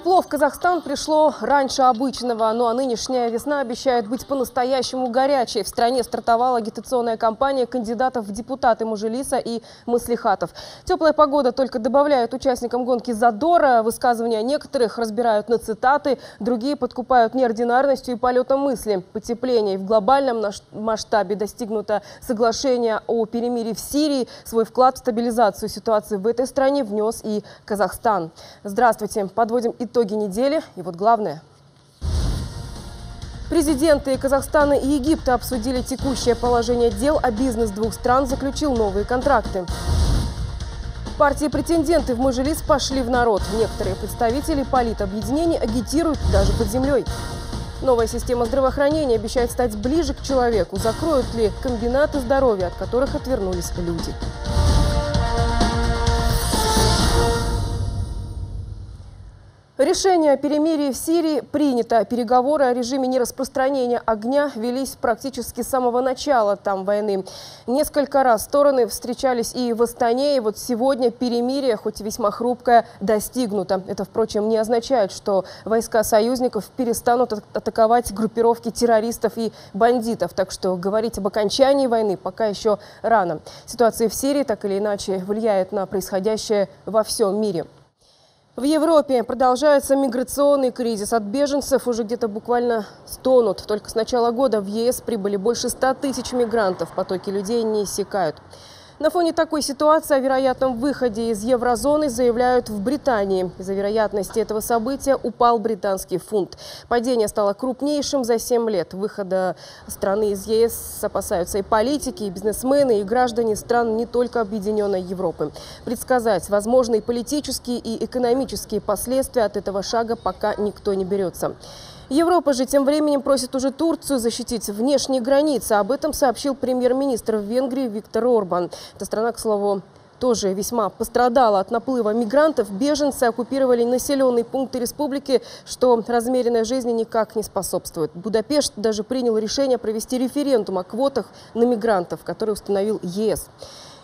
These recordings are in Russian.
Тепло в Казахстан пришло раньше обычного, ну а нынешняя весна обещает быть по-настоящему горячей. В стране стартовала агитационная кампания кандидатов в депутаты Мажилиса и маслихатов. Теплая погода только добавляет участникам гонки задора. Высказывания некоторых разбирают на цитаты, другие подкупают неординарностью и полетом мысли. Потепление в глобальном масштабе достигнуто соглашение о перемирии в Сирии. Свой вклад в стабилизацию ситуации в этой стране внес и Казахстан. Здравствуйте. Подводим итоги недели. И вот главное. Президенты Казахстана и Египта обсудили текущее положение дел, а бизнес двух стран заключил новые контракты. Партии-претенденты в Мажилис пошли в народ. Некоторые представители политобъединений агитируют даже под землей. Новая система здравоохранения обещает стать ближе к человеку. Закроют ли комбинаты здоровья, от которых отвернулись люди? Решение о перемирии в Сирии принято. Переговоры о режиме нераспространения огня велись практически с самого начала там войны. Несколько раз стороны встречались и в Астане, и вот сегодня перемирие, хоть и весьма хрупкое, достигнуто. Это, впрочем, не означает, что войска союзников перестанут атаковать группировки террористов и бандитов. Так что говорить об окончании войны пока еще рано. Ситуация в Сирии так или иначе влияет на происходящее во всем мире. В Европе продолжается миграционный кризис. От беженцев уже где-то буквально стонут. Только с начала года в ЕС прибыли больше 100 тысяч мигрантов. Потоки людей не иссякают. На фоне такой ситуации о вероятном выходе из еврозоны заявляют в Британии. Из-за вероятности этого события упал британский фунт. Падение стало крупнейшим за 7 лет. Выхода страны из ЕС опасаются и политики, и бизнесмены, и граждане стран не только Объединенной Европы. Предсказать возможные политические и экономические последствия от этого шага пока никто не берется. Европа же тем временем просит уже Турцию защитить внешние границы. Об этом сообщил премьер-министр Венгрии Виктор Орбан. Эта страна, к слову, тоже весьма пострадала от наплыва мигрантов. Беженцы оккупировали населенные пункты республики, что размеренной жизни никак не способствует. Будапешт даже принял решение провести референдум о квотах на мигрантов, который установил ЕС.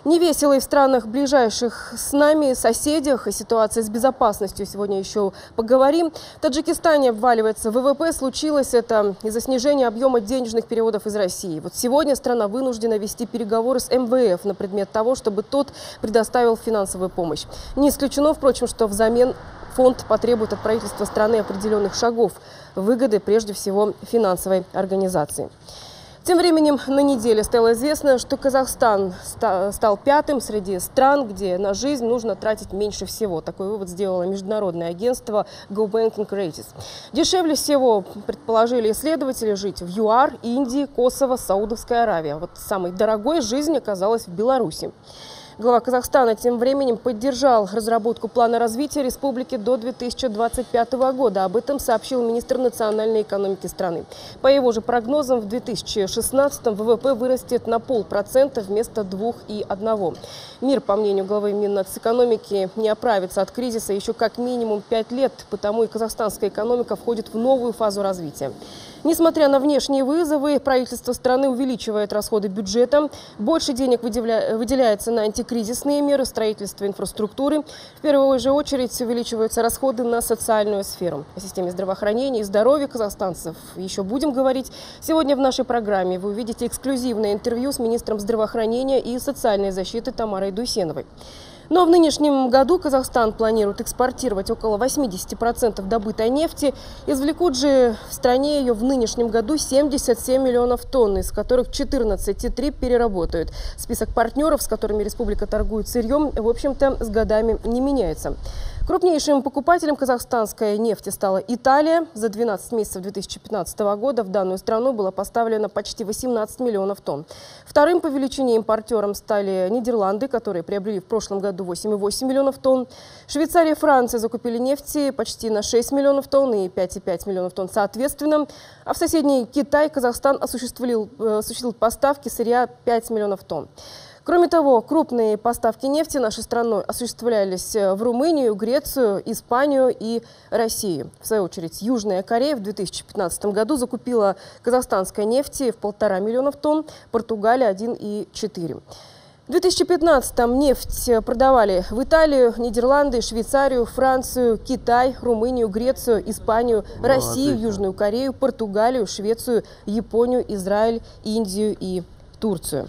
Невесело и в странах ближайших с нами, соседях, о ситуации с безопасностью сегодня еще поговорим. В Таджикистане обваливается ВВП. Случилось это из-за снижения объема денежных переводов из России. Вот сегодня страна вынуждена вести переговоры с МВФ на предмет того, чтобы тот предоставил финансовую помощь. Не исключено, впрочем, что взамен фонд потребует от правительства страны определенных шагов, выгоды прежде всего финансовой организации. Тем временем на неделе стало известно, что Казахстан стал пятым среди стран, где на жизнь нужно тратить меньше всего. Такой вывод сделало международное агентство Go Banking Ratings. Дешевле всего, предположили исследователи, жить в ЮАР, Индии, Косово, Саудовская Аравия. Вот самой дорогой жизнь оказалась в Беларуси. Глава Казахстана тем временем поддержал разработку плана развития республики до 2025 года. Об этом сообщил министр национальной экономики страны. По его же прогнозам, в 2016-м ВВП вырастет на 0,5% вместо 2,1%. Мир, по мнению главы Миннацэкономики, не оправится от кризиса еще как минимум 5 лет, потому и казахстанская экономика входит в новую фазу развития. Несмотря на внешние вызовы, правительство страны увеличивает расходы бюджета. Больше денег выделяется на антикризисные меры, строительство инфраструктуры. В первую же очередь увеличиваются расходы на социальную сферу. О системе здравоохранения и здоровья казахстанцев еще будем говорить. Сегодня в нашей программе вы увидите эксклюзивное интервью с министром здравоохранения и социальной защиты Тамарой Дусеновой. Но в нынешнем году Казахстан планирует экспортировать около 80% добытой нефти. Извлекут же в стране ее в нынешнем году 77 миллионов тонн, из которых 14,3 переработают. Список партнеров, с которыми республика торгует сырьем, в общем-то, с годами не меняется. Крупнейшим покупателем казахстанской нефти стала Италия. За 12 месяцев 2015 года в данную страну было поставлено почти 18 миллионов тонн. Вторым по величине импортером стали Нидерланды, которые приобрели в прошлом году 8,8 миллионов тонн. Швейцария и Франция закупили нефти почти на 6 миллионов тонн и 5,5 миллионов тонн соответственно. А в соседний Китай Казахстан осуществил поставки сырья 5 миллионов тонн. Кроме того, крупные поставки нефти нашей страной осуществлялись в Румынию, Грецию, Испанию и Россию. В свою очередь, Южная Корея в 2015 году закупила казахстанской нефти в 1,5 миллиона тонн, Португалия – 1,4. В 2015-м нефть продавали в Италию, Нидерланды, Швейцарию, Францию, Китай, Румынию, Грецию, Испанию, Россию, Южную Корею, Португалию, Швецию, Японию, Израиль, Индию и Турцию.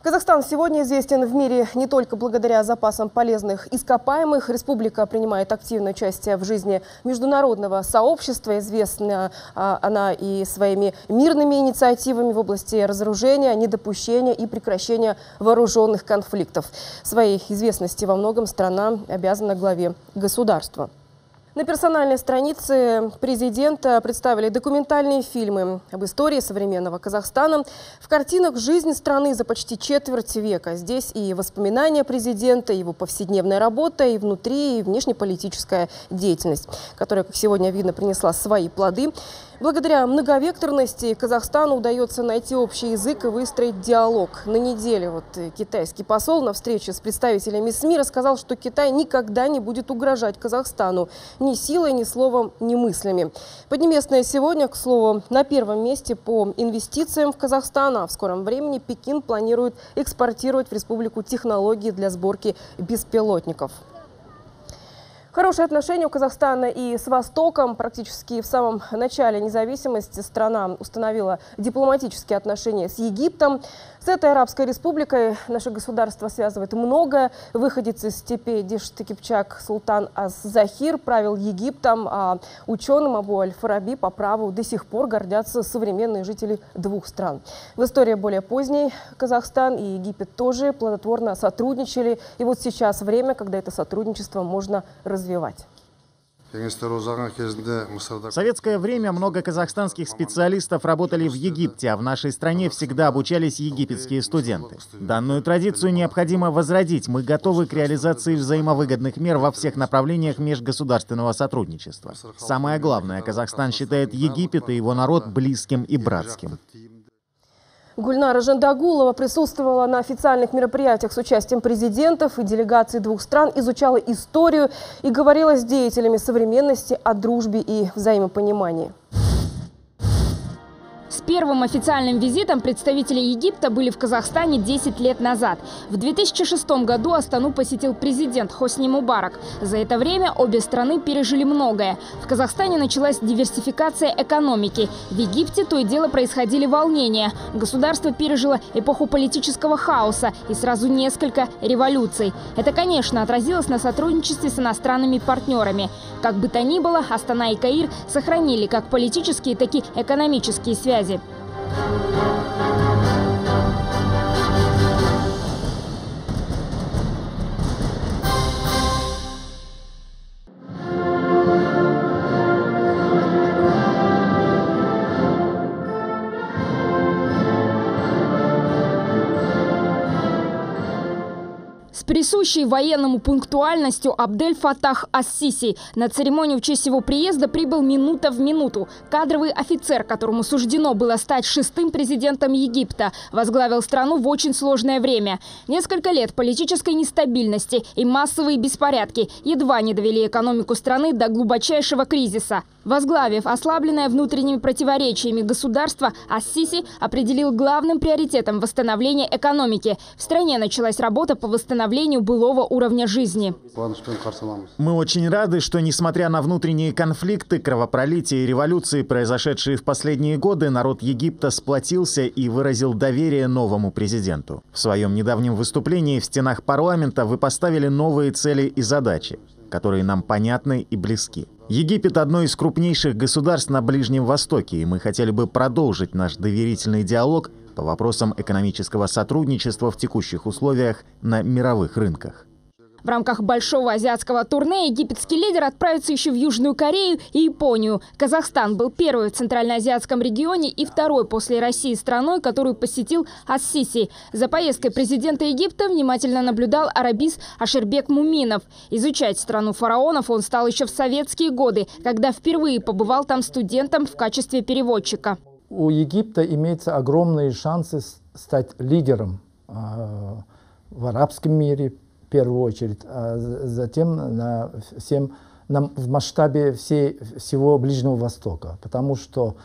Казахстан сегодня известен в мире не только благодаря запасам полезных ископаемых. Республика принимает активное участие в жизни международного сообщества. Известна она и своими мирными инициативами в области разоружения, недопущения и прекращения вооруженных конфликтов. Своей известности во многом страна обязана главе государства. На персональной странице президента представили документальные фильмы об истории современного Казахстана. В картинах жизнь страны за почти четверть века. Здесь и воспоминания президента, его повседневная работа, и внутри, и внешнеполитическая деятельность, которая, как сегодня видно, принесла свои плоды. Благодаря многовекторности Казахстану удается найти общий язык и выстроить диалог. На неделе китайский посол на встрече с представителями СМИ рассказал, что Китай никогда не будет угрожать Казахстану ни силой, ни словом, ни мыслями. Поднебесная сегодня, к слову, на первом месте по инвестициям в Казахстан, а в скором времени Пекин планирует экспортировать в республику технологии для сборки беспилотников. Хорошие отношения у Казахстана и с Востоком. Практически в самом начале независимости страна установила дипломатические отношения с Египтом. С этой арабской республикой наше государство связывает многое. Выходец из степей Дешт Кипчак Султан Ас-Захир правил Египтом, а ученым Абу Аль-Фараби по праву до сих пор гордятся современные жители двух стран. В истории более поздней Казахстан и Египет тоже плодотворно сотрудничали. И вот сейчас время, когда это сотрудничество можно развивать. В советское время много казахстанских специалистов работали в Египте, а в нашей стране всегда обучались египетские студенты. Данную традицию необходимо возродить. Мы готовы к реализации взаимовыгодных мер во всех направлениях межгосударственного сотрудничества. Самое главное, Казахстан считает Египет и его народ близким и братским. Гульнара Жандагулова присутствовала на официальных мероприятиях с участием президентов и делегаций двух стран, изучала историю и говорила с деятелями современности о дружбе и взаимопонимании. С первым официальным визитом представители Египта были в Казахстане 10 лет назад. В 2006 году Астану посетил президент Хосни Мубарак. За это время обе страны пережили многое. В Казахстане началась диверсификация экономики. В Египте то и дело происходили волнения. Государство пережило эпоху политического хаоса и сразу несколько революций. Это, конечно, отразилось на сотрудничестве с иностранными партнерами. Как бы то ни было, Астана и Каир сохранили как политические, так и экономические связи. С присущей военному пунктуальностью Абдель Фатах Ас-Сиси на церемонию в честь его приезда прибыл минута в минуту. Кадровый офицер, которому суждено было стать шестым президентом Египта, возглавил страну в очень сложное время. Несколько лет политической нестабильности и массовые беспорядки едва не довели экономику страны до глубочайшего кризиса. Возглавив ослабленное внутренними противоречиями государство, Ас-Сиси определил главным приоритетом восстановление экономики. В стране началась работа по восстановлению былого уровня жизни. Мы очень рады, что, несмотря на внутренние конфликты, кровопролитие и революции, произошедшие в последние годы, народ Египта сплотился и выразил доверие новому президенту. В своем недавнем выступлении в стенах парламента вы поставили новые цели и задачи, которые нам понятны и близки. Египет – одно из крупнейших государств на Ближнем Востоке, и мы хотели бы продолжить наш доверительный диалог по вопросам экономического сотрудничества в текущих условиях на мировых рынках. В рамках большого азиатского турне египетский лидер отправится еще в Южную Корею и Японию. Казахстан был первой в Центральноазиатском регионе и второй после России страной, которую посетил Ас-Сиси. За поездкой президента Египта внимательно наблюдал арабист Ашербек Муминов. Изучать страну фараонов он стал еще в советские годы, когда впервые побывал там студентом в качестве переводчика. У Египта имеются огромные шансы стать лидером в арабском мире, в первую очередь, а затем в масштабе всего Ближнего Востока. Потому что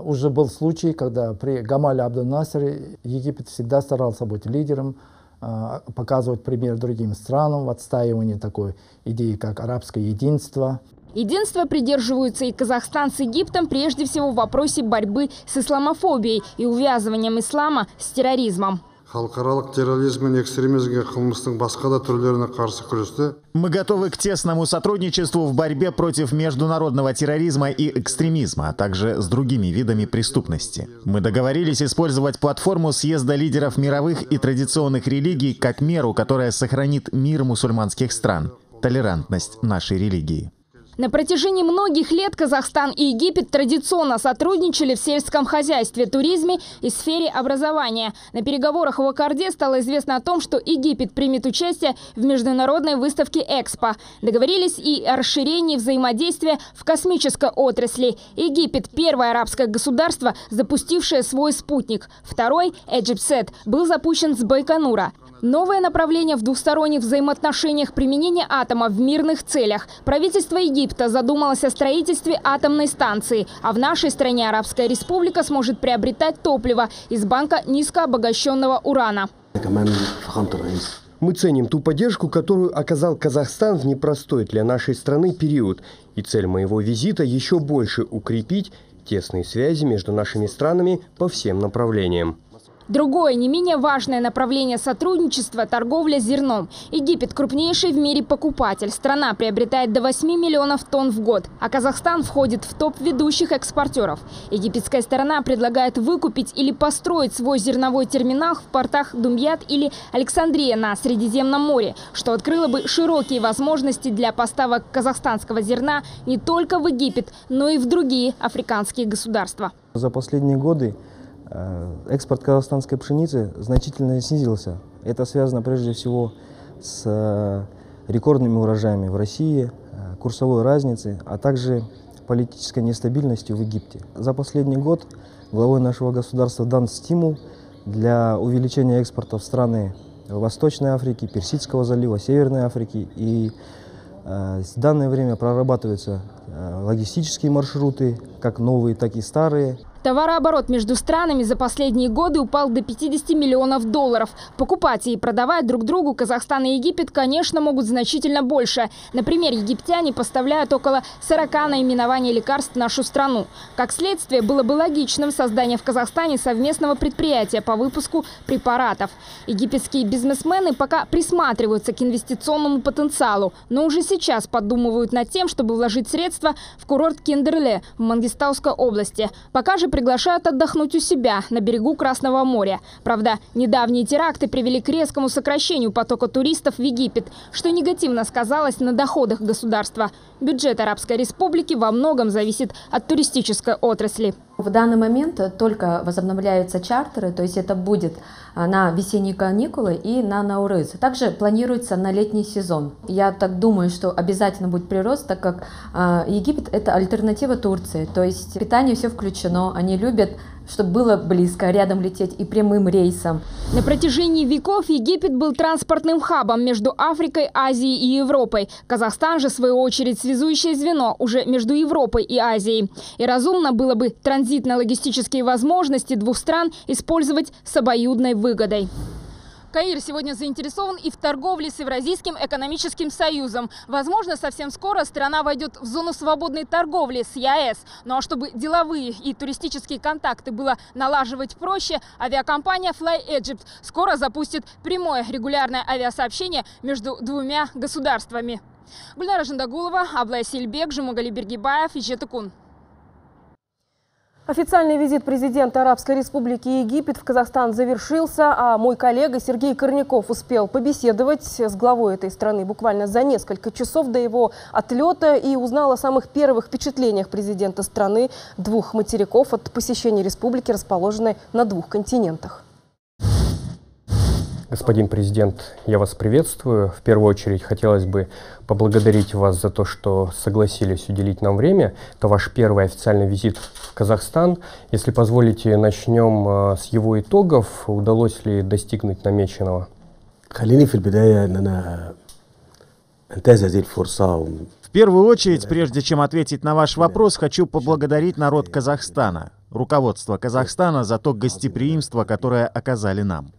уже был случай, когда при Гамале Абдель Насере Египет всегда старался быть лидером показывать пример другим странам в отстаивании такой идеи, как арабское единство. Единства придерживаются и Казахстан с Египтом прежде всего в вопросе борьбы с исламофобией и увязыванием ислама с терроризмом. Мы готовы к тесному сотрудничеству в борьбе против международного терроризма и экстремизма, а также с другими видами преступности. Мы договорились использовать платформу съезда лидеров мировых и традиционных религий как меру, которая сохранит мир мусульманских стран, толерантность нашей религии. На протяжении многих лет Казахстан и Египет традиционно сотрудничали в сельском хозяйстве, туризме и сфере образования. На переговорах в Аккорде стало известно о том, что Египет примет участие в международной выставке «Экспо». Договорились и о расширении взаимодействия в космической отрасли. Египет – первое арабское государство, запустившее свой спутник. Второй, EgyptSat, был запущен с Байконура. Новое направление в двусторонних взаимоотношениях применения атома в мирных целях. Правительство Египта задумалось о строительстве атомной станции, а в нашей стране Арабская Республика сможет приобретать топливо из банка низкообогащенного урана. Мы ценим ту поддержку, которую оказал Казахстан в непростой для нашей страны период. И цель моего визита – еще больше укрепить тесные связи между нашими странами по всем направлениям. Другое, не менее важное направление сотрудничества – торговля зерном. Египет – крупнейший в мире покупатель. Страна приобретает до 8 миллионов тонн в год, а Казахстан входит в топ ведущих экспортеров. Египетская сторона предлагает выкупить или построить свой зерновой терминал в портах Думьят или Александрия на Средиземном море, что открыло бы широкие возможности для поставок казахстанского зерна не только в Египет, но и в другие африканские государства. За последние годы экспорт казахстанской пшеницы значительно снизился. Это связано прежде всего с рекордными урожаями в России, курсовой разницей, а также политической нестабильностью в Египте. За последний год главой нашего государства дан стимул для увеличения экспорта в страны Восточной Африки, Персидского залива, Северной Африки. И в данное время прорабатываются логистические маршруты, как новые, так и старые. Товарооборот между странами за последние годы упал до 50 миллионов долларов. Покупать и продавать друг другу Казахстан и Египет, конечно, могут значительно больше. Например, египтяне поставляют около 40 наименований лекарств в нашу страну. Как следствие, было бы логичным создание в Казахстане совместного предприятия по выпуску препаратов. Египетские бизнесмены пока присматриваются к инвестиционному потенциалу, но уже сейчас подумывают над тем, чтобы вложить средства в курорт Кендерле в Мангистауской области. Пока же приглашают отдохнуть у себя на берегу Красного моря. Правда, недавние теракты привели к резкому сокращению потока туристов в Египет, что негативно сказалось на доходах государства. Бюджет Арабской Республики во многом зависит от туристической отрасли. В данный момент только возобновляются чартеры, то есть это будет на весенние каникулы и на Наурыз. Также планируется на летний сезон. Я так думаю, что обязательно будет прирост, так как Египет – это альтернатива Турции. То есть питание все включено, они любят, чтобы было близко, рядом лететь и прямым рейсом. На протяжении веков Египет был транспортным хабом между Африкой, Азией и Европой. Казахстан же, в свою очередь, связующее звено уже между Европой и Азией. И разумно было бы транзитно-логистические возможности двух стран использовать с обоюдной выгодой. Каир сегодня заинтересован и в торговле с Евразийским экономическим союзом. Возможно, совсем скоро страна войдет в зону свободной торговли с ЕАЭС. Ну а чтобы деловые и туристические контакты было налаживать проще, авиакомпания FlyEgypt скоро запустит прямое регулярное авиасообщение между двумя государствами. Гульнара Жандагулова, Аблай Сильбек, Жумагали Бергибаев, Ижетыкун. Официальный визит президента Арабской Республики Египет в Казахстан завершился, а мой коллега Сергей Корняков успел побеседовать с главой этой страны буквально за несколько часов до его отлета и узнал о самых первых впечатлениях президента страны двух материков от посещения республики, расположенной на двух континентах. Господин президент, я вас приветствую. В первую очередь хотелось бы поблагодарить вас за то, что согласились уделить нам время. Это ваш первый официальный визит в Казахстан. Если позволите, начнем с его итогов. Удалось ли достигнуть намеченного? В первую очередь, прежде чем ответить на ваш вопрос, хочу поблагодарить народ Казахстана, руководство Казахстана за то гостеприимство, которое оказали нам.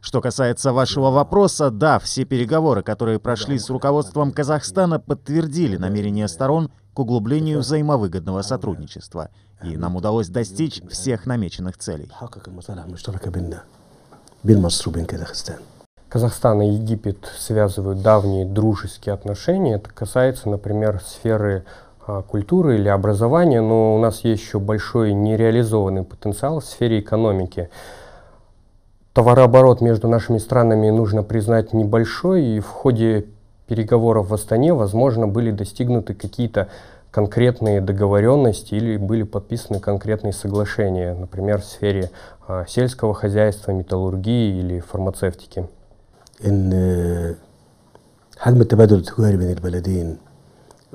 Что касается вашего вопроса, да, все переговоры, которые прошли с руководством Казахстана, подтвердили намерение сторон к углублению взаимовыгодного сотрудничества. И нам удалось достичь всех намеченных целей. Казахстан и Египет связывают давние дружеские отношения. Это касается, например, сферы культуры или образования, но у нас есть еще большой нереализованный потенциал в сфере экономики. Товарооборот между нашими странами, нужно признать, небольшой, и в ходе переговоров в Астане, возможно, были достигнуты какие-то конкретные договоренности или были подписаны конкретные соглашения, например, в сфере сельского хозяйства, металлургии или фармацевтики. حجم التبادل التجاري بين البلدين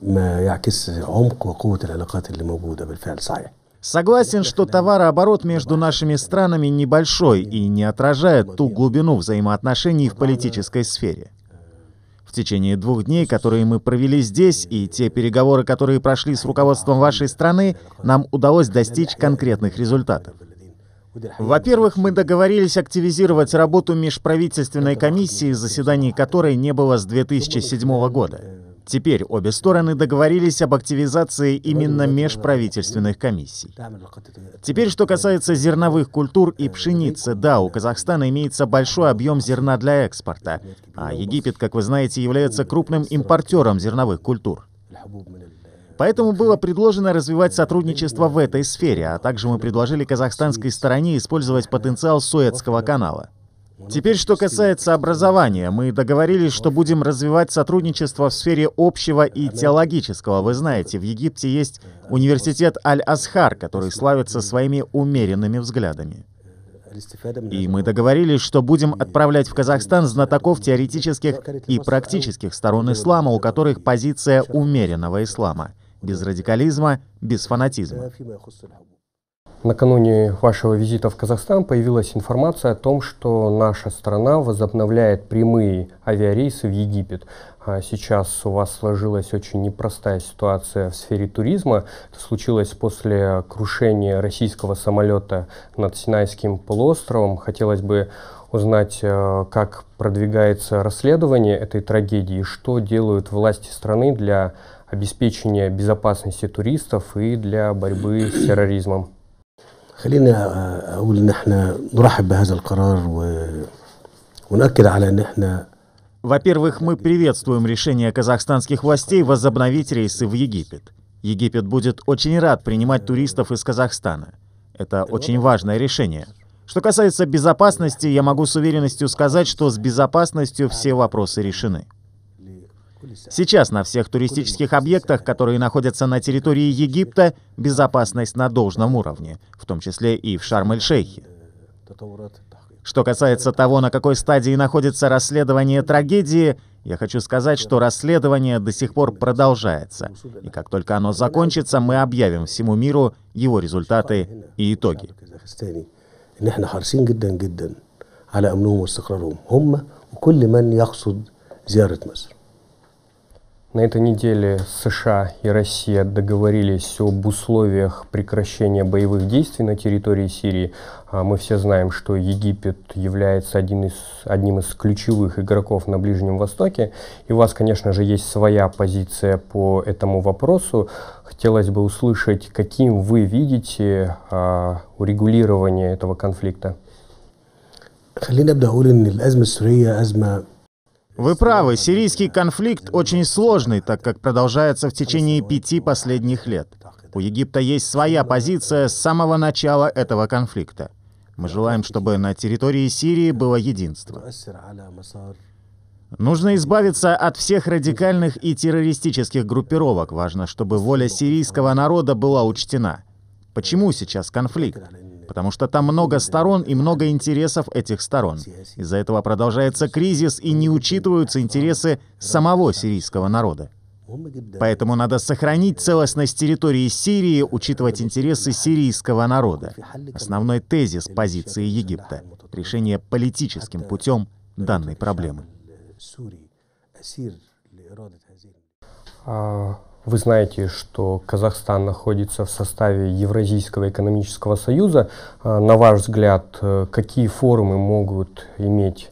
ما يعكس عمق وقوة العلاقات اللي موجودة بالفعل صحيح. Согласен, что товарооборот между нашими странами небольшой и не отражает ту глубину взаимоотношений в политической сфере. В течение 2 дней, которые мы провели здесь, и те переговоры, которые прошли с руководством вашей страны, нам удалось достичь конкретных результатов. Во-первых, мы договорились активизировать работу межправительственной комиссии, заседаний которой не было с 2007 года. Теперь обе стороны договорились об активизации именно межправительственных комиссий. Теперь, что касается зерновых культур и пшеницы, да, у Казахстана имеется большой объем зерна для экспорта, а Египет, как вы знаете, является крупным импортером зерновых культур. Поэтому было предложено развивать сотрудничество в этой сфере, а также мы предложили казахстанской стороне использовать потенциал Суэцкого канала. Теперь, что касается образования, мы договорились, что будем развивать сотрудничество в сфере общего и теологического. Вы знаете, в Египте есть университет Аль-Азхар, который славится своими умеренными взглядами. И мы договорились, что будем отправлять в Казахстан знатоков теоретических и практических сторон ислама, у которых позиция умеренного ислама, без радикализма, без фанатизма. Накануне вашего визита в Казахстан появилась информация о том, что наша страна возобновляет прямые авиарейсы в Египет. Сейчас у вас сложилась очень непростая ситуация в сфере туризма. Это случилось после крушения российского самолета над Синайским полуостровом. Хотелось бы узнать, как продвигается расследование этой трагедии, что делают власти страны для обеспечения безопасности туристов и для борьбы с терроризмом. خلينا أقول إن إحنا نرحب بهذا القرار ونأكد على إن إحنا. Во-первых, мы приветствуем решение казахстанских властей возобновить рейсы в Египет. Египет будет очень рад принимать туристов из Казахстана. Это очень важное решение. Что касается безопасности, я могу с уверенностью сказать, что с безопасностью все вопросы решены. Сейчас на всех туристических объектах, которые находятся на территории Египта, безопасность на должном уровне, в том числе и в Шарм-эль-Шейхе. Что касается того, на какой стадии находится расследование трагедии, я хочу сказать, что расследование до сих пор продолжается. И как только оно закончится, мы объявим всему миру его результаты и итоги. На этой неделе США и Россия договорились об условиях прекращения боевых действий на территории Сирии. Мы все знаем, что Египет является одним из ключевых игроков на Ближнем Востоке. И у вас, конечно же, есть своя позиция по этому вопросу. Хотелось бы услышать, каким вы видите урегулирование этого конфликта. Вы правы, сирийский конфликт очень сложный, так как продолжается в течение 5 последних лет. У Египта есть своя позиция с самого начала этого конфликта. Мы желаем, чтобы на территории Сирии было единство. Нужно избавиться от всех радикальных и террористических группировок. Важно, чтобы воля сирийского народа была учтена. Почему сейчас конфликт? Потому что там много сторон и много интересов этих сторон. Из-за этого продолжается кризис и не учитываются интересы самого сирийского народа. Поэтому надо сохранить целостность территории Сирии, учитывать интересы сирийского народа. Основной тезис позиции Египта — решение политическим путем данной проблемы. Вы знаете, что Казахстан находится в составе Евразийского экономического союза. На ваш взгляд, какие формы могут иметь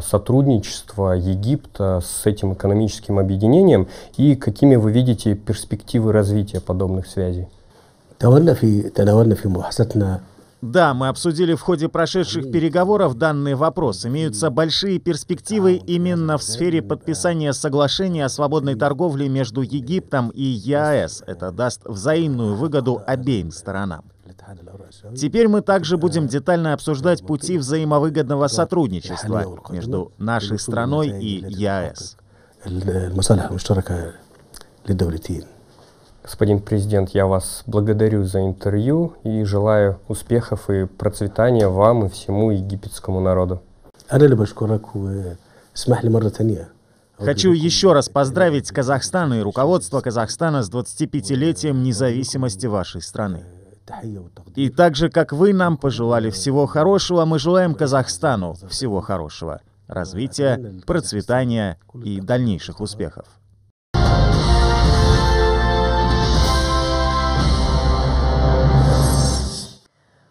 сотрудничество Египта с этим экономическим объединением и какими вы видите перспективы развития подобных связей? Да, мы обсудили в ходе прошедших переговоров данный вопрос. Имеются большие перспективы именно в сфере подписания соглашения о свободной торговле между Египтом и ЕАЭС. Это даст взаимную выгоду обеим сторонам. Теперь мы также будем детально обсуждать пути взаимовыгодного сотрудничества между нашей страной и ЕАЭС. Господин президент, я вас благодарю за интервью и желаю успехов и процветания вам и всему египетскому народу. Хочу еще раз поздравить Казахстан и руководство Казахстана с 25-летием независимости вашей страны. И так же, как вы нам пожелали всего хорошего, мы желаем Казахстану всего хорошего, развития, процветания и дальнейших успехов.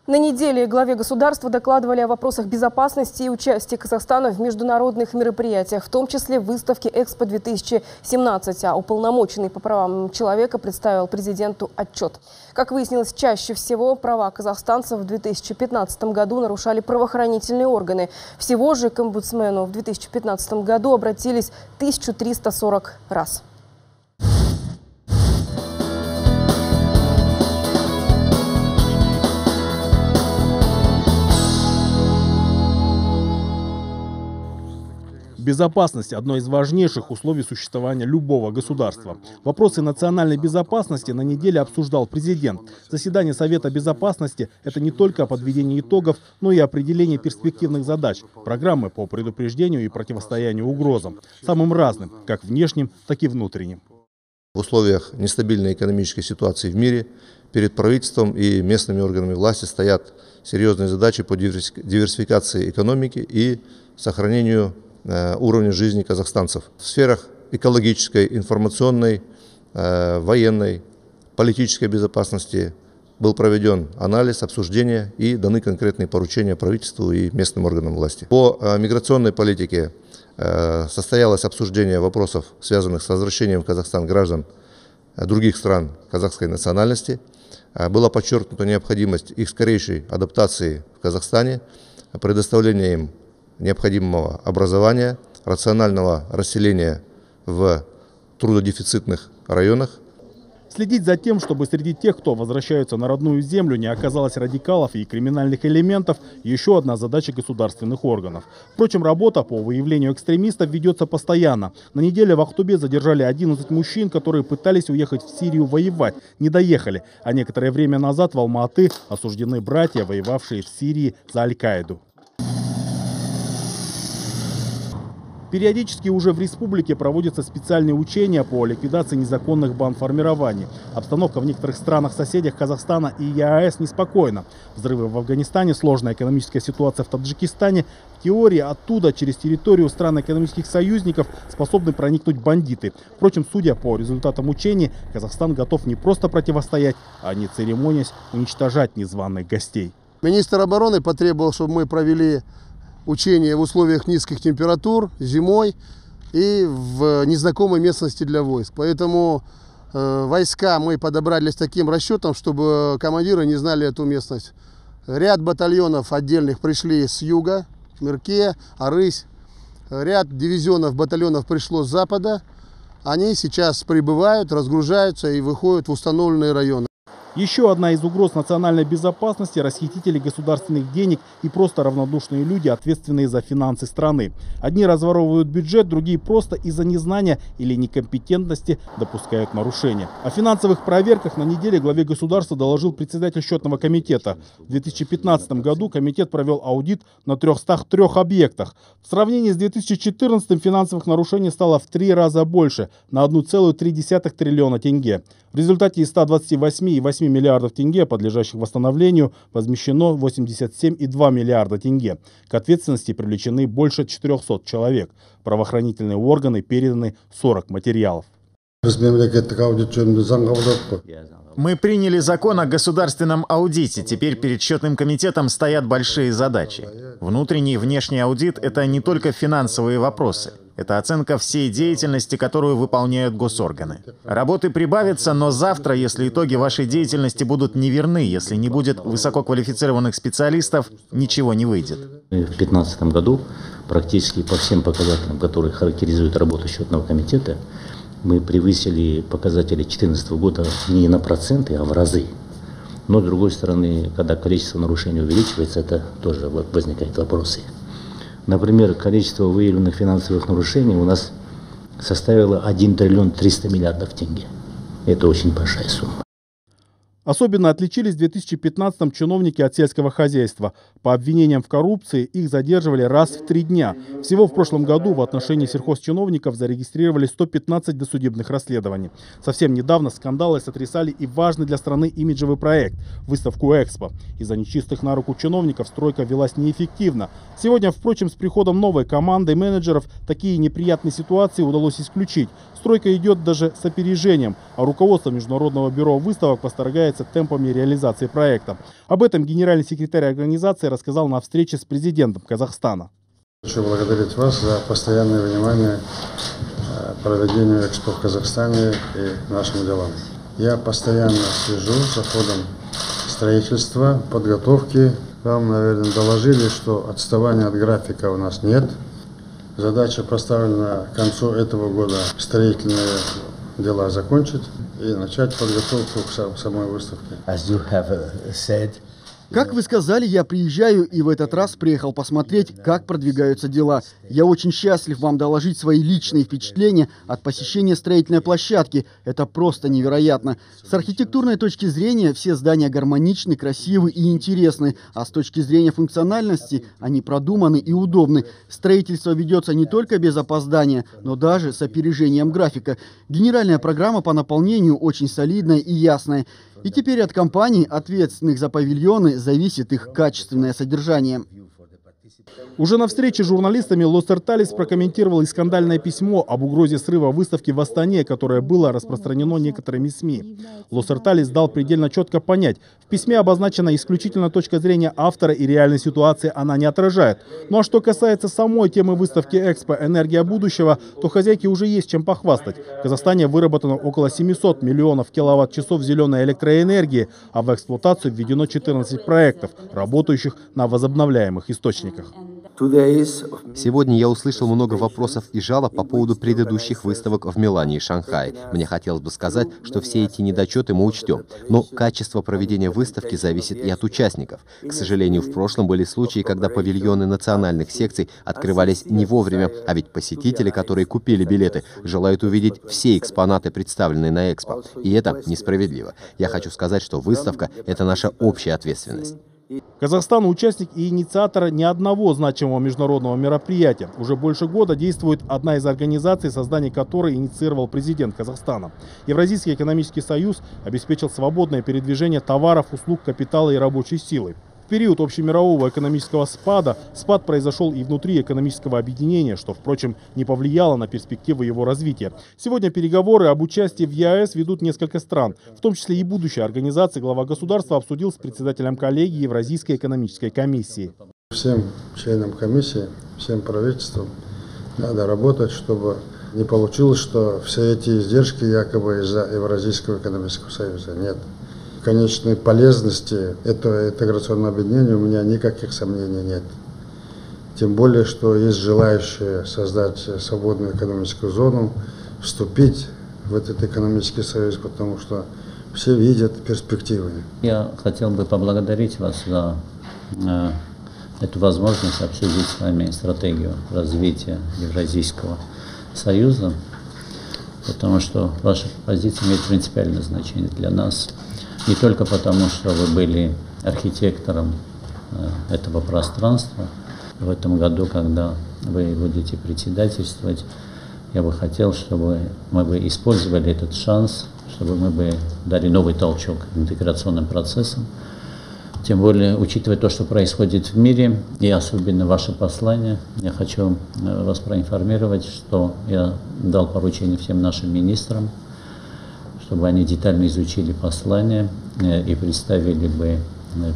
На неделе главе государства докладывали о вопросах безопасности и участия Казахстана в международных мероприятиях, в том числе в выставке «Экспо-2017», а уполномоченный по правам человека представил президенту отчет. Как выяснилось, чаще всего права казахстанцев в 2015 году нарушали правоохранительные органы. Всего же к омбудсмену в 2015 году обратились 1340 раз. Безопасность – одно из важнейших условий существования любого государства. Вопросы национальной безопасности на неделе обсуждал президент. Заседание Совета безопасности – это не только о подведении итогов, но и определении перспективных задач, программы по предупреждению и противостоянию угрозам, самым разным, как внешним, так и внутренним. В условиях нестабильной экономической ситуации в мире перед правительством и местными органами власти стоят серьезные задачи по диверсификации экономики и сохранению уровня жизни казахстанцев. В сферах экологической, информационной, военной, политической безопасности был проведен анализ, обсуждение и даны конкретные поручения правительству и местным органам власти. По миграционной политике состоялось обсуждение вопросов, связанных с возвращением в Казахстан граждан других стран казахской национальности. Была подчеркнута необходимость их скорейшей адаптации в Казахстане, предоставления им необходимого образования, рационального расселения в трудодефицитных районах. Следить за тем, чтобы среди тех, кто возвращается на родную землю, не оказалось радикалов и криминальных элементов, еще одна задача государственных органов. Впрочем, работа по выявлению экстремистов ведется постоянно. На неделе в Ахтубе задержали 11 мужчин, которые пытались уехать в Сирию воевать, не доехали. А некоторое время назад в Алма-Аты осуждены братья, воевавшие в Сирии за Аль-Каиду. Периодически уже в республике проводятся специальные учения по ликвидации незаконных бандформирований. Обстановка в некоторых странах-соседях Казахстана и ЕАЭС неспокойна. Взрывы в Афганистане, сложная экономическая ситуация в Таджикистане. В теории оттуда через территорию стран экономических союзников способны проникнуть бандиты. Впрочем, судя по результатам учений, Казахстан готов не просто противостоять, а не церемонясь уничтожать незваных гостей. Министр обороны потребовал, чтобы мы провели учения в условиях низких температур, зимой и в незнакомой местности для войск. Поэтому войска мы подобрали с таким расчетом, чтобы командиры не знали эту местность. Ряд батальонов отдельных пришли с юга, Мерке, Арысь. Ряд дивизионов, батальонов пришло с запада. Они сейчас прибывают, разгружаются и выходят в установленные районы. Еще одна из угроз национальной безопасности – расхитители государственных денег и просто равнодушные люди, ответственные за финансы страны. Одни разворовывают бюджет, другие просто из-за незнания или некомпетентности допускают нарушения. О финансовых проверках на неделе главе государства доложил председатель счетного комитета. В 2015 году комитет провел аудит на 303 объектах. В сравнении с 2014 финансовых нарушений стало в 3 раза больше – на 1,3 триллиона тенге. В результате из 128,8 миллиардов тенге, подлежащих восстановлению, возмещено 87,2 миллиарда тенге. К ответственности привлечены больше 400 человек. Правоохранительные органы переданы 40 материалов. Мы приняли закон о государственном аудите. Теперь перед счетным комитетом стоят большие задачи. Внутренний и внешний аудит — это не только финансовые вопросы. Это оценка всей деятельности, которую выполняют госорганы. Работы прибавится, но завтра, если итоги вашей деятельности будут неверны, если не будет высококвалифицированных специалистов, ничего не выйдет. В 2015 году практически по всем показателям, которые характеризуют работу счетного комитета, мы превысили показатели 2014 года не на проценты, а в разы. Но, с другой стороны, когда количество нарушений увеличивается, это тоже возникают вопросы. Например, количество выявленных финансовых нарушений у нас составило 1 триллион 300 миллиардов тенге. Это очень большая сумма. Особенно отличились в 2015-м чиновники от сельского хозяйства. По обвинениям в коррупции их задерживали раз в 3 дня. Всего в прошлом году в отношении сельхозчиновников зарегистрировали 115 досудебных расследований. Совсем недавно скандалы сотрясали и важный для страны имиджевый проект – выставку «Экспо». Из-за нечистых на руку чиновников стройка велась неэффективно. Сегодня, впрочем, с приходом новой команды менеджеров такие неприятные ситуации удалось исключить. Стройка идет даже с опережением, а руководство Международного бюро выставок восторгается темпами реализации проекта. Об этом генеральный секретарь организации рассказал на встрече с президентом Казахстана. Хочу благодарить вас за постоянное внимание проведению Экспо в Казахстане и нашим делам. Я постоянно слежу за ходом строительства, подготовки. Вам, наверное, доложили, что отставания от графика у нас нет. Задача поставлена к концу этого года строительные дела закончить и начать подготовку к самой выставке. Как вы сказали, я приезжаю и в этот раз приехал посмотреть, как продвигаются дела. Я очень счастлив вам доложить свои личные впечатления от посещения строительной площадки. Это просто невероятно. С архитектурной точки зрения все здания гармоничны, красивы и интересны. А с точки зрения функциональности они продуманы и удобны. Строительство ведется не только без опоздания, но даже с опережением графика. Генеральная программа по наполнению очень солидная и ясная. И теперь от компаний, ответственных за павильоны, зависит их качественное содержание. Уже на встрече с журналистами Лосерталис прокомментировал и скандальное письмо об угрозе срыва выставки в Астане, которое было распространено некоторыми СМИ. Лосерталис дал предельно четко понять, в письме обозначена исключительно точка зрения автора и реальной ситуации она не отражает. Ну а что касается самой темы выставки «Экспо. Энергия будущего», то хозяйке уже есть чем похвастать. В Казахстане выработано около 700 миллионов киловатт-часов зеленой электроэнергии, а в эксплуатацию введено 14 проектов, работающих на возобновляемых источниках. Сегодня я услышал много вопросов и жалоб по поводу предыдущих выставок в Милане и Шанхае. Мне хотелось бы сказать, что все эти недочеты мы учтем. Но качество проведения выставки зависит и от участников. К сожалению, в прошлом были случаи, когда павильоны национальных секций открывались не вовремя, а ведь посетители, которые купили билеты, желают увидеть все экспонаты, представленные на Экспо. И это несправедливо. Я хочу сказать, что выставка – это наша общая ответственность. Казахстан – участник и инициатор ни одного значимого международного мероприятия. Уже больше года действует одна из организаций, создание которой инициировал президент Казахстана. Евразийский экономический союз обеспечил свободное передвижение товаров, услуг, капитала и рабочей силы. В период общемирового экономического спада спад произошел и внутри экономического объединения, что, впрочем, не повлияло на перспективы его развития. Сегодня переговоры об участии в ЕАЭС ведут несколько стран, в том числе и будущая организация. Глава государства обсудил с председателем коллегии Евразийской экономической комиссии. Всем членам комиссии, всем правительствам надо работать, чтобы не получилось, что все эти издержки якобы из-за Евразийского экономического союза. Нет. Конечной полезности этого интеграционного объединения у меня никаких сомнений нет. Тем более, что есть желающие создать свободную экономическую зону, вступить в этот экономический союз, потому что все видят перспективы. Я хотел бы поблагодарить вас за эту возможность обсудить с вами стратегию развития Евразийского союза, потому что ваша позиция имеет принципиальное значение для нас. Не только потому, что вы были архитектором этого пространства. В этом году, когда вы будете председательствовать, я бы хотел, чтобы мы бы использовали этот шанс, чтобы мы бы дали новый толчок интеграционным процессам. Тем более, учитывая то, что происходит в мире, и особенно ваше послание, я хочу вас проинформировать, что я дал поручение всем нашим министрам чтобы они детально изучили послание и представили бы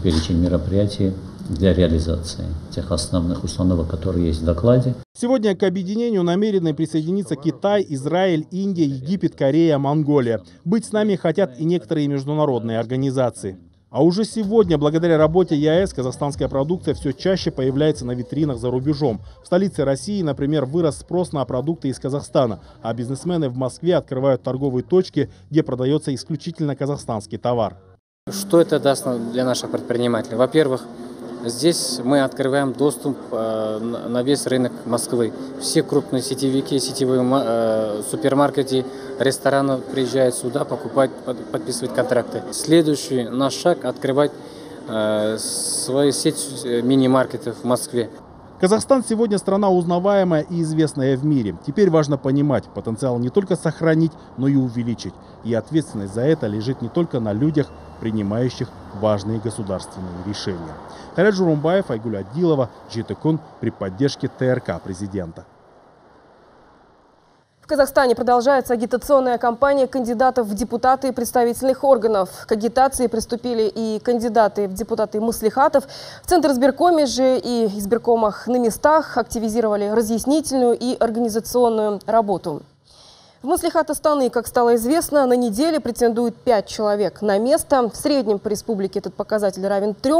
перечень мероприятий для реализации тех основных установок, которые есть в докладе. Сегодня к объединению намерены присоединиться Китай, Израиль, Индия, Египет, Корея, Монголия. Быть с нами хотят и некоторые международные организации. А уже сегодня, благодаря работе ЕАЭС, казахстанская продукция все чаще появляется на витринах за рубежом. В столице России, например, вырос спрос на продукты из Казахстана, а бизнесмены в Москве открывают торговые точки, где продается исключительно казахстанский товар. Что это даст для наших предпринимателей? Во-первых, здесь мы открываем доступ на весь рынок Москвы. Все крупные сетевики, сетевые супермаркеты, рестораны приезжают сюда покупать, подписывать контракты. Следующий наш шаг – открывать свою сеть мини-маркетов в Москве. Казахстан сегодня страна узнаваемая и известная в мире. Теперь важно понимать, потенциал не только сохранить, но и увеличить. И ответственность за это лежит не только на людях, принимающих важные государственные решения. Халят Журумбаев, Айгуль Адилова, Житекун при поддержке ТРК президента. В Казахстане продолжается агитационная кампания кандидатов в депутаты представительных органов. К агитации приступили и кандидаты в депутаты маслихатов. В Центризбиркоме же и избиркомах на местах активизировали разъяснительную и организационную работу. В маслихат Астаны, как стало известно, на неделе претендует 5 человек на место. В среднем по республике этот показатель равен 3.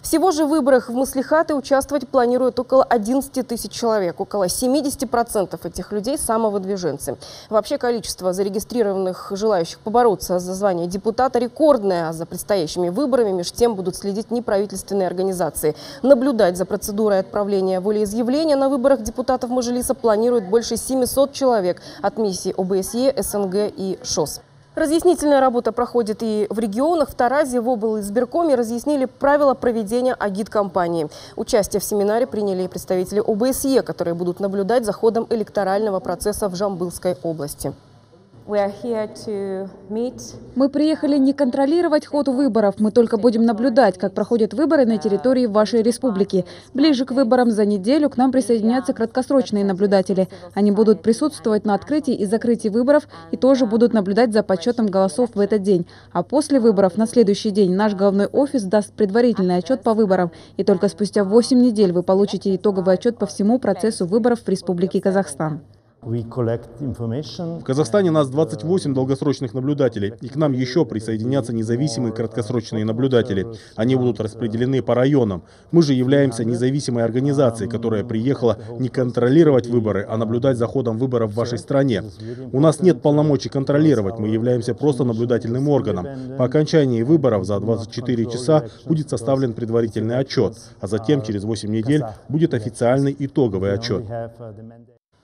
Всего же в выборах в маслихаты участвовать планируют около 11 тысяч человек. Около 70% этих людей – самовыдвиженцы. Вообще количество зарегистрированных желающих побороться за звание депутата рекордное. А за предстоящими выборами меж тем будут следить неправительственные организации. Наблюдать за процедурой отправления волеизъявления на выборах депутатов Мажилиса планируют больше 700 человек от миссии ОБСЕ, СНГ и ШОС. Разъяснительная работа проходит и в регионах. В Таразе, в облизбиркоме разъяснили правила проведения агит-кампании. Участие в семинаре приняли и представители ОБСЕ, которые будут наблюдать за ходом электорального процесса в Жамбылской области. Мы приехали не контролировать ход выборов, мы только будем наблюдать, как проходят выборы на территории вашей республики. Ближе к выборам за неделю к нам присоединятся краткосрочные наблюдатели. Они будут присутствовать на открытии и закрытии выборов и тоже будут наблюдать за подсчетом голосов в этот день. А после выборов на следующий день наш головной офис даст предварительный отчет по выборам. И только спустя 8 недель вы получите итоговый отчет по всему процессу выборов в Республике Казахстан. В Казахстане нас 28 долгосрочных наблюдателей, и к нам еще присоединятся независимые краткосрочные наблюдатели. Они будут распределены по районам. Мы же являемся независимой организацией, которая приехала не контролировать выборы, а наблюдать за ходом выборов в вашей стране. У нас нет полномочий контролировать, мы являемся просто наблюдательным органом. По окончании выборов за 24 часа будет составлен предварительный отчет, а затем через 8 недель будет официальный итоговый отчет.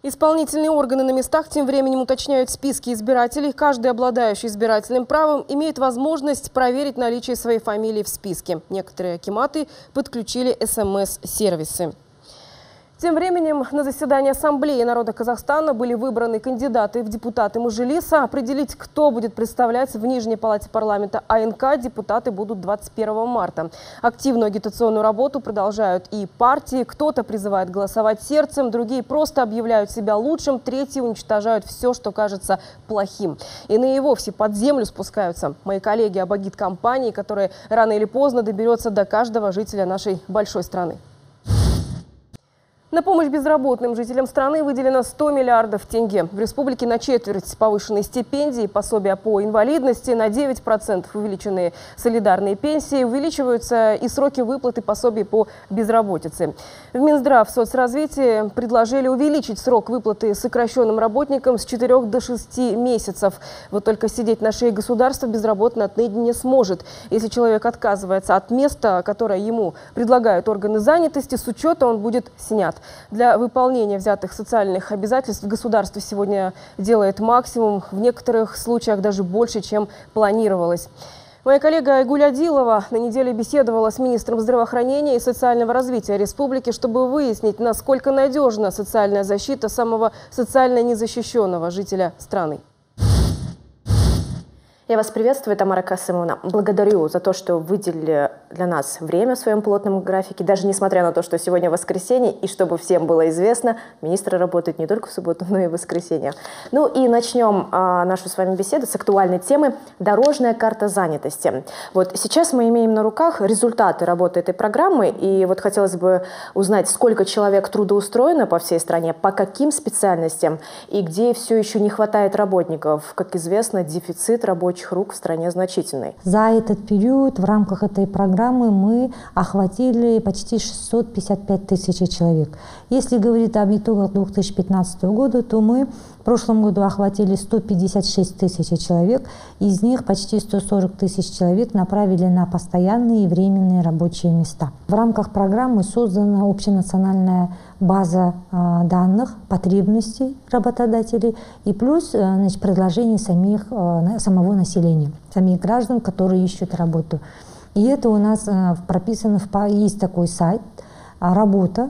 Исполнительные органы на местах тем временем уточняют списки избирателей. Каждый, обладающий избирательным правом, имеет возможность проверить наличие своей фамилии в списке. Некоторые акиматы подключили СМС-сервисы. Тем временем на заседании Ассамблеи народа Казахстана были выбраны кандидаты в депутаты Мажилиса. Определить, кто будет представлять в Нижней палате парламента АНК, депутаты будут 21 марта. Активную агитационную работу продолжают и партии. Кто-то призывает голосовать сердцем, другие просто объявляют себя лучшим, третьи уничтожают все, что кажется плохим. Иные и вовсе под землю спускаются. Мои коллеги об агит-кампании, которая рано или поздно доберется до каждого жителя нашей большой страны. На помощь безработным жителям страны выделено 100 миллиардов тенге. В республике на четверть повышенные стипендии, пособия по инвалидности, на 9% увеличенные солидарные пенсии, увеличиваются и сроки выплаты пособий по безработице. В Минздравсоцразвитии предложили увеличить срок выплаты сокращенным работникам с 4 до 6 месяцев. Вот только сидеть на шее государства безработный отныне не сможет. Если человек отказывается от места, которое ему предлагают органы занятости, с учета он будет снят. Для выполнения взятых социальных обязательств государство сегодня делает максимум, в некоторых случаях даже больше, чем планировалось. Моя коллега Айгуль Адилова на неделе беседовала с министром здравоохранения и социального развития республики, чтобы выяснить, насколько надежна социальная защита самого социально незащищенного жителя страны. Я вас приветствую, Тамара Касымовна. Благодарю за то, что выделили для нас время в своем плотном графике, даже несмотря на то, что сегодня воскресенье, и чтобы всем было известно, министры работают не только в субботу, но и в воскресенье. Ну и начнем нашу с вами беседу с актуальной темы «Дорожная карта занятости». Вот сейчас мы имеем на руках результаты работы этой программы, и вот хотелось бы узнать, сколько человек трудоустроено по всей стране, по каким специальностям, и где все еще не хватает работников. Как известно, дефицит рабочих рук в стране значительный. За этот период в рамках этой программы мы охватили почти 655 тысяч человек. Если говорить об итогах 2015 года, то мы в прошлом году охватили 156 тысяч человек, из них почти 140 тысяч человек направили на постоянные и временные рабочие места. В рамках программы создана общенациональная база данных, потребностей работодателей и плюс предложений самого населения, самих граждан, которые ищут работу. И это у нас прописано, есть такой сайт «Работа».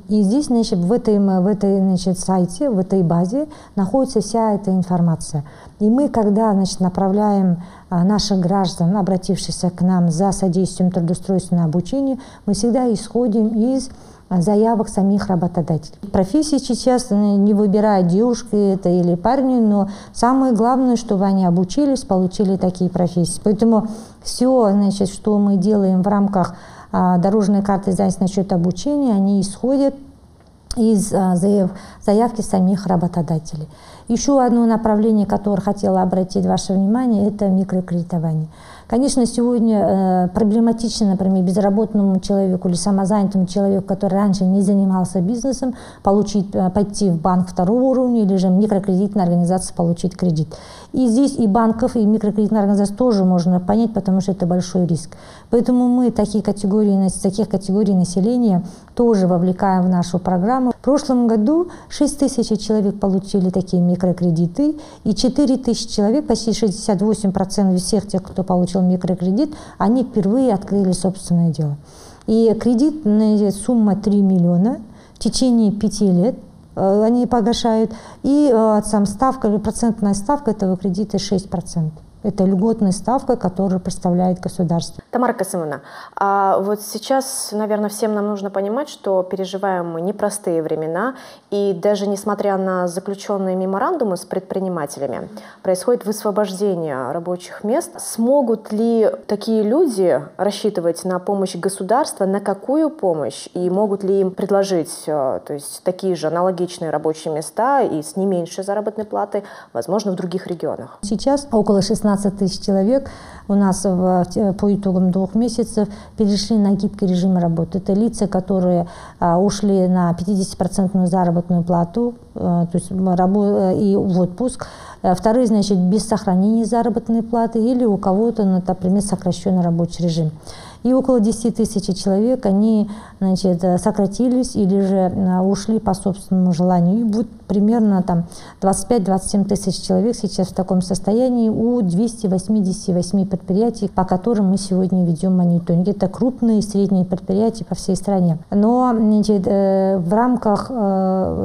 И здесь, в этой сайте, в этой базе находится вся эта информация. И мы, когда направляем наших граждан, обратившихся к нам за содействием трудоустройственного обучения, мы всегда исходим из заявок самих работодателей. Профессии сейчас не выбирают, девушки это или парни, но самое главное, чтобы они обучились, получили такие профессии. Поэтому все, что мы делаем в рамках дорожной карты занятости насчет обучения, они исходят из заявки самих работодателей. Еще одно направление, которое хотела обратить ваше внимание, это микрокредитование. Конечно, сегодня проблематично, например, безработному человеку или самозанятому человеку, который раньше не занимался бизнесом, пойти в банк второго уровня или же микрокредитная организация получить кредит. И здесь и банков, и микрокредитных организаций тоже можно понять, потому что это большой риск. Поэтому мы таких категорий населения тоже вовлекаем в нашу программу. В прошлом году 6 тысяч человек получили такие микрокредиты, и 4 тысячи человек, почти 68% всех тех, кто получил микрокредит, они впервые открыли собственное дело. И кредитная сумма 3 миллиона в течение 5 лет они погашают, и процентная ставка этого кредита 6%. Это льготная ставка, которую представляет государство. Тамара Касымовна, а вот сейчас, наверное, всем нам нужно понимать, что переживаем мы непростые времена, и даже несмотря на заключенные меморандумы с предпринимателями, происходит высвобождение рабочих мест. Смогут ли такие люди рассчитывать на помощь государства, на какую помощь, и могут ли им предложить такие же аналогичные рабочие места и с не меньшей заработной платой, возможно, в других регионах? Сейчас около 16 тысяч человек у нас по итогам 2 месяцев перешли на гибкий режим работы. Это лица, которые ушли на 50% заработную плату, то есть и в отпуск. Вторые, без сохранения заработной платы или у кого-то, например, сокращенный рабочий режим. И около 10 тысяч человек, они сократились или же ушли по собственному желанию. И будет примерно 25-27 тысяч человек сейчас в таком состоянии у 288 предприятий, по которым мы сегодня ведем мониторинг. Это крупные и средние предприятия по всей стране. Но в рамках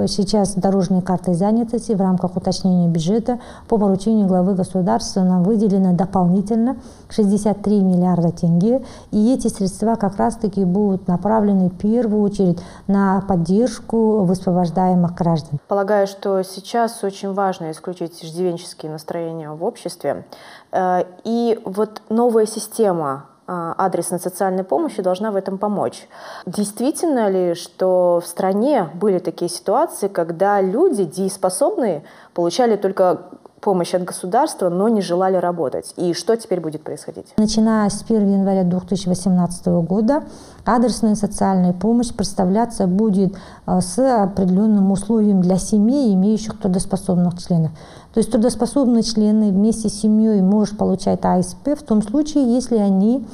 сейчас дорожной карты занятости, в рамках уточнения бюджета по поручению главы государства нам выделено дополнительно 63 миллиарда тенге. И эти средства как раз-таки будут направлены в первую очередь на поддержку высвобождаемых граждан. Полагаю, что сейчас очень важно исключить иждивенческие настроения в обществе. И вот новая система адресной социальной помощи должна в этом помочь. Действительно ли, что в стране были такие ситуации, когда люди дееспособные получали только помощь от государства, но не желали работать? И что теперь будет происходить? Начиная с 1 января 2018 года адресная социальная помощь представляться будет с определенным условием для семей, имеющих трудоспособных членов. То есть трудоспособные члены вместе с семьей может получать АСП в том случае, если они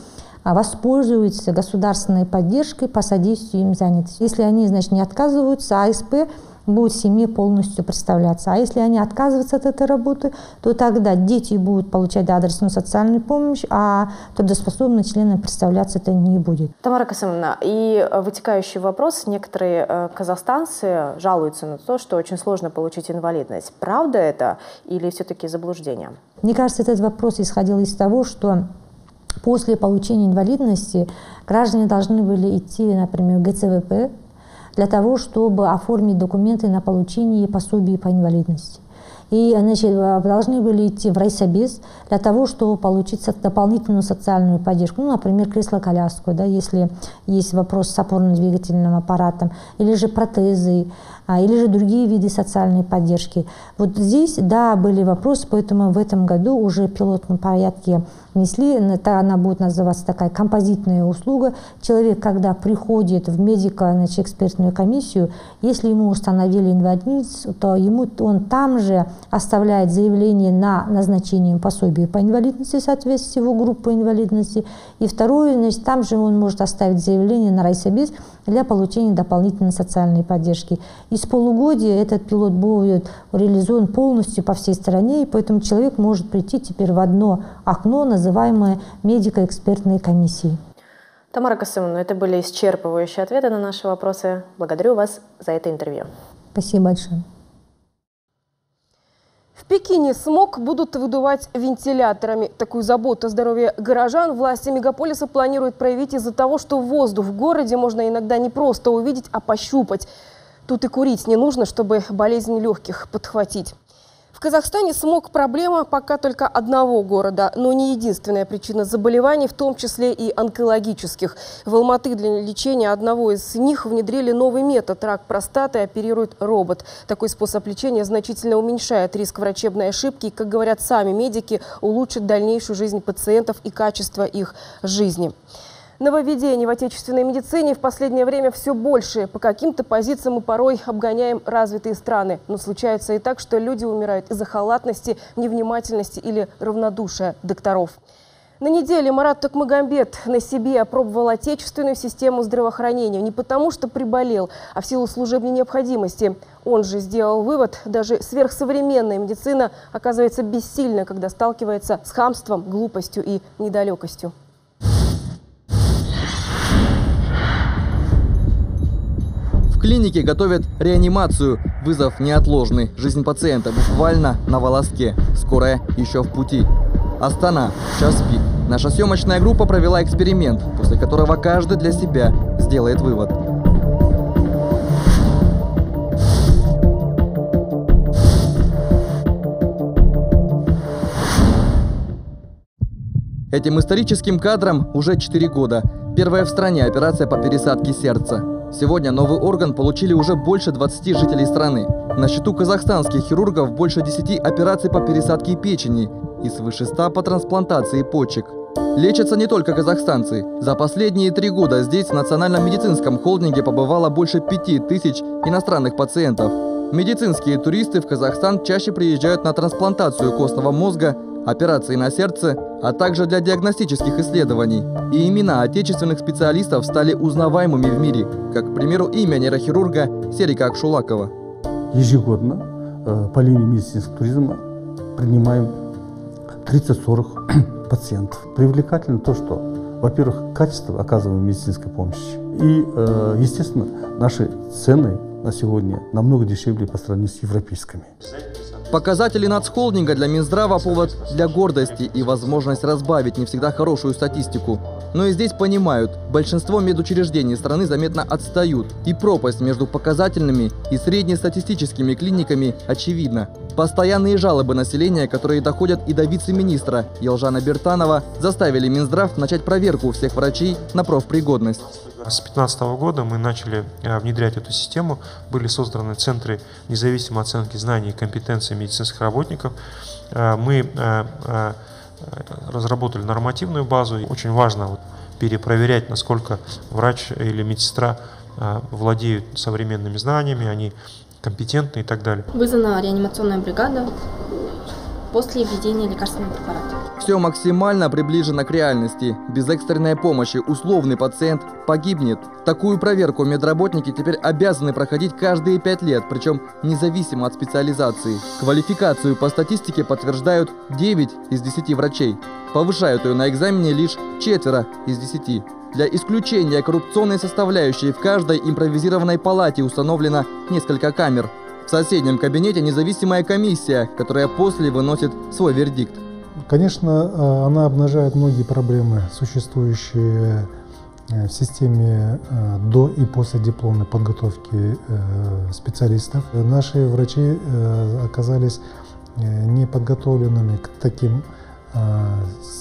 воспользуются государственной поддержкой по содействию им занятости. Если они, не отказываются, АСП будет семье полностью представляться. А если они отказываются от этой работы, то тогда дети будут получать адресную социальную помощь, а трудоспособные члены представляться это не будет. Тамара Касымовна, и вытекающий вопрос. Некоторые казахстанцы жалуются на то, что очень сложно получить инвалидность. Правда это или все-таки заблуждение? Мне кажется, этот вопрос исходил из того, что после получения инвалидности граждане должны были идти, например, в ГЦВП для того, чтобы оформить документы на получение пособий по инвалидности. И должны были идти в райсобес для того, чтобы получить дополнительную социальную поддержку. Ну, например, кресло-коляску, да, если есть вопрос с опорно-двигательным аппаратом, или же протезы, или же другие виды социальной поддержки. Вот здесь, да, были вопросы, поэтому в этом году уже в пилотном порядке внесли, она будет называться такая композитная услуга. Человек, когда приходит в медико-экспертную комиссию, если ему установили инвалидность, то он там же оставляет заявление на назначение пособия по инвалидности в соответствии с его группой инвалидности. И второе, там же он может оставить заявление на райсобес для получения дополнительной социальной поддержки. И с полугодия этот пилот будет реализован полностью по всей стране, и поэтому человек может прийти теперь в одно окно, называемое медико-экспертной комиссией. Тамара Касымовна, это были исчерпывающие ответы на наши вопросы. Благодарю вас за это интервью. Спасибо большое. В Пекине смог будут выдувать вентиляторами. Такую заботу о здоровье горожан власти мегаполиса планируют проявить из-за того, что воздух в городе можно иногда не просто увидеть, а пощупать. Тут и курить не нужно, чтобы болезнь легких подхватить. В Казахстане смог – проблема пока только одного города, но не единственная причина заболеваний, в том числе и онкологических. В Алматы для лечения одного из них внедрили новый метод – рак простаты оперирует робот. Такой способ лечения значительно уменьшает риск врачебной ошибки и, как говорят сами медики, улучшит дальнейшую жизнь пациентов и качество их жизни. Нововведений в отечественной медицине в последнее время все больше. По каким-то позициям мы порой обгоняем развитые страны. Но случается и так, что люди умирают из-за халатности, невнимательности или равнодушия докторов. На неделе Марат Токмагамбет на себе опробовал отечественную систему здравоохранения. Не потому, что приболел, а в силу служебной необходимости. Он же сделал вывод, даже сверхсовременная медицина оказывается бессильна, когда сталкивается с хамством, глупостью и недалекостью. В клинике готовят реанимацию. Вызов неотложный. Жизнь пациента буквально на волоске. Скорая еще в пути. Астана. Час пик. Наша съемочная группа провела эксперимент, после которого каждый для себя сделает вывод. Этим историческим кадрам уже 4 года. Первая в стране операция по пересадке сердца. Сегодня новый орган получили уже больше 20 жителей страны. На счету казахстанских хирургов больше 10 операций по пересадке печени и свыше 100 по трансплантации почек. Лечатся не только казахстанцы. За последние 3 года здесь в Национальном медицинском холдинге побывало больше 5000 иностранных пациентов. Медицинские туристы в Казахстан чаще приезжают на трансплантацию костного мозга, операции на сердце, а также для диагностических исследований. И имена отечественных специалистов стали узнаваемыми в мире, как, к примеру, имя нейрохирурга Серика Акшулакова. Ежегодно по линии медицинского туризма принимаем 30-40 пациентов. Привлекательно то, что, во-первых, качество оказываемой медицинской помощи. И, естественно, наши цены на сегодня намного дешевле по сравнению с европейскими. Показатели нацхолдинга для Минздрава – повод для гордости и возможность разбавить не всегда хорошую статистику. Но и здесь понимают, большинство медучреждений страны заметно отстают. И пропасть между показательными и среднестатистическими клиниками очевидна. Постоянные жалобы населения, которые доходят и до вице-министра Елжана Бертанова, заставили Минздрав начать проверку всех врачей на профпригодность. С 2015 года мы начали внедрять эту систему. Были созданы центры независимой оценки знаний и компетенций медицинских работников. Мы разработали нормативную базу. Очень важно перепроверять, насколько врач или медсестра владеют современными знаниями, они компетентны и так далее. Вызвана реанимационная бригада после введения лекарственного препарата. Все максимально приближено к реальности. Без экстренной помощи условный пациент погибнет. Такую проверку медработники теперь обязаны проходить каждые 5 лет, причем независимо от специализации. Квалификацию по статистике подтверждают 9 из 10 врачей. Повышают ее на экзамене лишь 4 из 10. Для исключения коррупционной составляющей в каждой импровизированной палате установлено несколько камер. В соседнем кабинете независимая комиссия, которая после выносит свой вердикт. Конечно, она обнажает многие проблемы, существующие в системе до и после дипломной подготовки специалистов. Наши врачи оказались неподготовленными к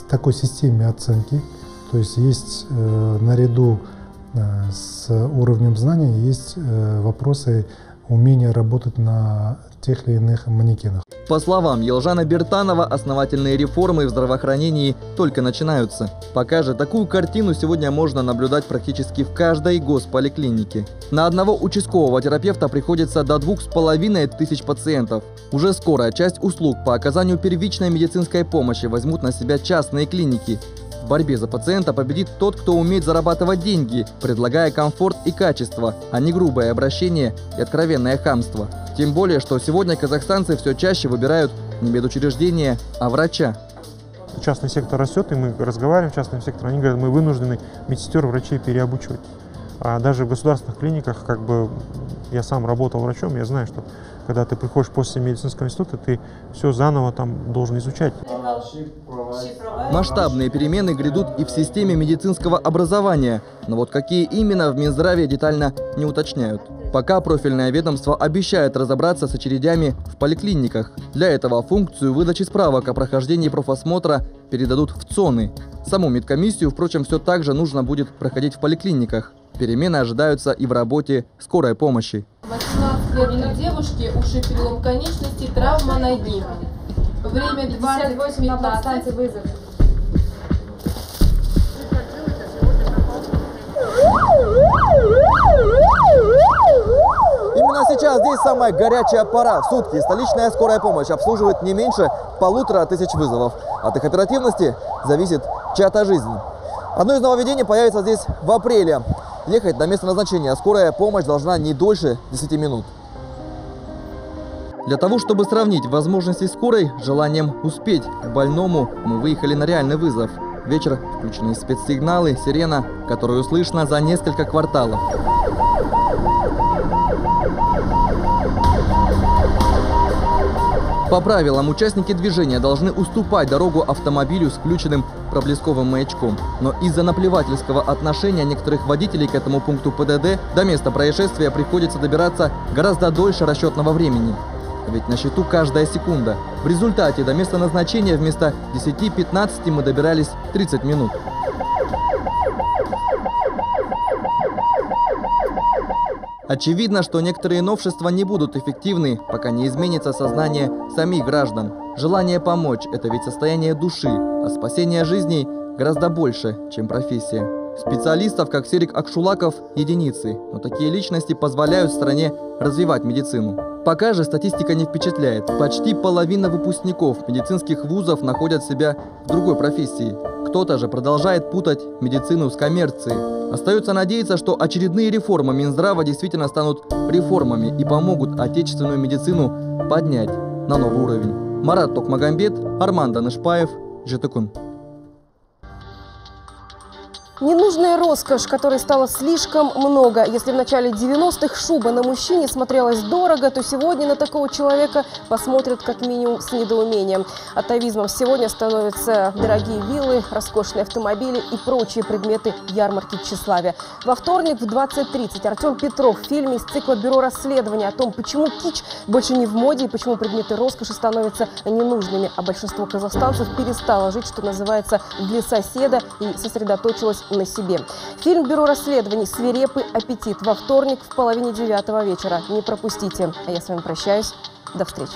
такой системе оценки. То есть наряду с уровнем знаний есть вопросы умения работать на тех или иных манекенах. По словам Елжана Бертанова, основательные реформы в здравоохранении только начинаются. Пока же такую картину сегодня можно наблюдать практически в каждой госполиклинике. На одного участкового терапевта приходится до 2500 пациентов. Уже скоро часть услуг по оказанию первичной медицинской помощи возьмут на себя частные клиники. В борьбе за пациента победит тот, кто умеет зарабатывать деньги, предлагая комфорт и качество, а не грубое обращение и откровенное хамство. Тем более, что сегодня казахстанцы все чаще выбирают не медучреждение, а врача. Частный сектор растет, и мы разговариваем с частным сектором, они говорят, мы вынуждены медсестер, врачей переобучивать. А даже в государственных клиниках, я сам работал врачом, я знаю, что когда ты приходишь после медицинского института, ты все заново там должен изучать. Масштабные перемены грядут и в системе медицинского образования. Но вот какие именно, в Минздраве детально не уточняют. Пока профильное ведомство обещает разобраться с очередями в поликлиниках. Для этого функцию выдачи справок о прохождении профосмотра передадут в ЦОНы. Саму медкомиссию, впрочем, все так же нужно будет проходить в поликлиниках. Перемены ожидаются и в работе скорой помощи. 18-летней девушке ушиб перелом конечности, травма ноги. Время 28:15. Вызов. Именно сейчас здесь самая горячая пора. В сутки столичная скорая помощь обслуживает не меньше 1500 вызовов. От их оперативности зависит чья-то жизнь. Одно из нововведений появится здесь в апреле. Ехать на место назначения скорая помощь должна не дольше 10 минут. Для того, чтобы сравнить возможности скорой с желанием успеть к больному, мы выехали на реальный вызов. Вечер, включены спецсигналы, сирена, которую слышно за несколько кварталов. По правилам, участники движения должны уступать дорогу автомобилю с включенным проблесковым маячком. Но из-за наплевательского отношения некоторых водителей к этому пункту ПДД до места происшествия приходится добираться гораздо дольше расчетного времени. Ведь на счету каждая секунда. В результате до места назначения вместо 10-15 мы добирались 30 минут. Очевидно, что некоторые новшества не будут эффективны, пока не изменится сознание самих граждан. Желание помочь – это ведь состояние души, а спасение жизней гораздо больше, чем профессия. Специалистов, как Серик Акшулаков, единицы, но такие личности позволяют стране развивать медицину. Пока же статистика не впечатляет. Почти половина выпускников медицинских вузов находят себя в другой профессии. Кто-то же продолжает путать медицину с коммерцией. Остается надеяться, что очередные реформы Минздрава действительно станут реформами и помогут отечественную медицину поднять на новый уровень. Марат Токмагамбет, Арман Данышпаев, ЖТКУН. Ненужная роскошь, которой стало слишком много. Если в начале 90-х шуба на мужчине смотрелась дорого, то сегодня на такого человека посмотрят как минимум с недоумением. Атавизмом сегодня становятся дорогие виллы, роскошные автомобили и прочие предметы ярмарки тщеславия. Во вторник в 20:30 Артем Петров в фильме из цикла «Бюро расследования» о том, почему кич больше не в моде и почему предметы роскоши становятся ненужными. А большинство казахстанцев перестало жить, что называется, для соседа и сосредоточилось на себе. Фильм «Бюро расследований. Свирепый аппетит» во вторник в 20:30 вечера. Не пропустите. А я с вами прощаюсь. До встречи.